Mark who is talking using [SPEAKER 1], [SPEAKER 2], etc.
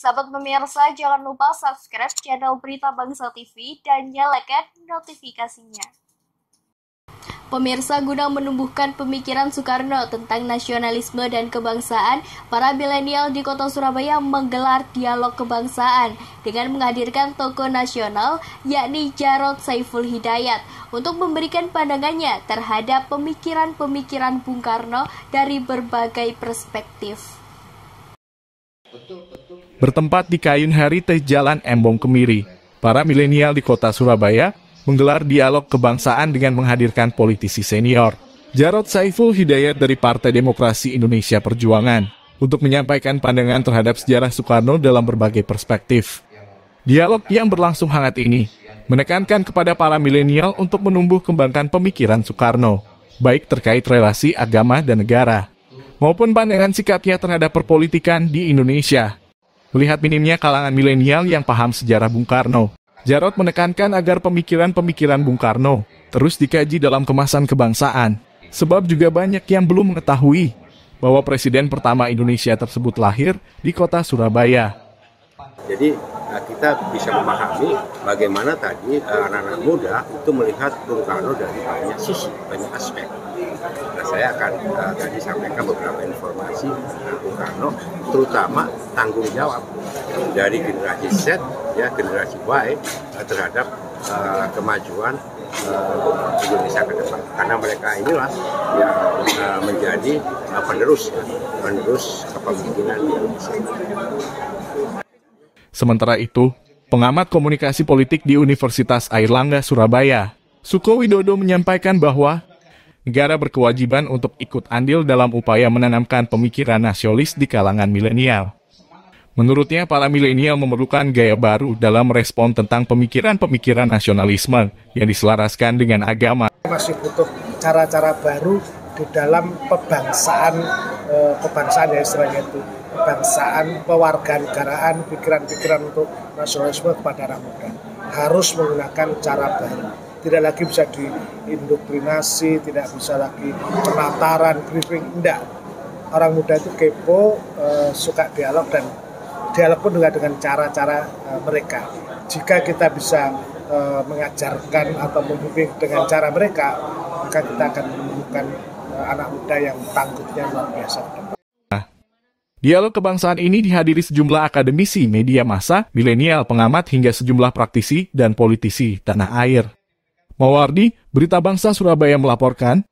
[SPEAKER 1] Sahabat pemirsa, jangan lupa subscribe channel Berita Bangsa TV dan nyalakan notifikasinya. Pemirsa, guna menumbuhkan pemikiran Soekarno tentang nasionalisme dan kebangsaan, para milenial di kota Surabaya menggelar dialog kebangsaan dengan menghadirkan tokoh nasional, yakni Jarod Saiful Hidayat, untuk memberikan pandangannya terhadap pemikiran-pemikiran Bung Karno dari berbagai perspektif.
[SPEAKER 2] Bertempat di Kayun Heritage Jalan Embong Kemiri, para milenial di kota Surabaya menggelar dialog kebangsaan dengan menghadirkan politisi senior, Jarod Saiful Hidayat dari Partai Demokrasi Indonesia Perjuangan, untuk menyampaikan pandangan terhadap sejarah Soekarno dalam berbagai perspektif. Dialog yang berlangsung hangat ini menekankan kepada para milenial untuk menumbuh kembangkan pemikiran Soekarno, baik terkait relasi agama dan negara, maupun pandangan sikapnya terhadap perpolitikan di Indonesia. Melihat minimnya kalangan milenial yang paham sejarah Bung Karno, Jarod menekankan agar pemikiran-pemikiran Bung Karno terus dikaji dalam kemasan kebangsaan, sebab juga banyak yang belum mengetahui bahwa Presiden pertama Indonesia tersebut lahir di kota Surabaya.
[SPEAKER 3] Jadi kita bisa memahami bagaimana tadi anak-anak muda itu melihat Bung Karno dari banyak sisi, banyak aspek. Nah, saya akan tadi sampaikan beberapa informasi tentang Bung Karno, terutama tanggung jawab dari generasi Z, ya generasi Y terhadap kemajuan Indonesia ke depan. Karena mereka inilah yang menjadi penerus kepemimpinan di Indonesia.
[SPEAKER 2] Sementara itu, pengamat komunikasi politik di Universitas Airlangga Surabaya, Suko Widodo, menyampaikan bahwa negara berkewajiban untuk ikut andil dalam upaya menanamkan pemikiran nasionalis di kalangan milenial. Menurutnya, para milenial memerlukan gaya baru dalam merespon tentang pemikiran-pemikiran nasionalisme yang diselaraskan dengan agama.
[SPEAKER 4] Masih butuh cara-cara baru di dalam kebangsaan ya istilahnya itu. Kebangsaan, pewarganegaraan, pikiran-pikiran untuk nasionalisme kepada anak muda. Harus menggunakan cara baru. Tidak lagi bisa diindoktrinasi, tidak bisa lagi penataran, briefing, enggak. Orang muda itu kepo, suka dialog, dan dialog pun juga dengan cara-cara mereka. Jika kita bisa mengajarkan atau membimbing dengan cara mereka, maka kita akan menemukan anak muda yang tangguhnya luar biasa.
[SPEAKER 2] Dialog kebangsaan ini dihadiri sejumlah akademisi, media massa, milenial, pengamat, hingga sejumlah praktisi dan politisi tanah air. Mawardi, Berita Bangsa Surabaya melaporkan.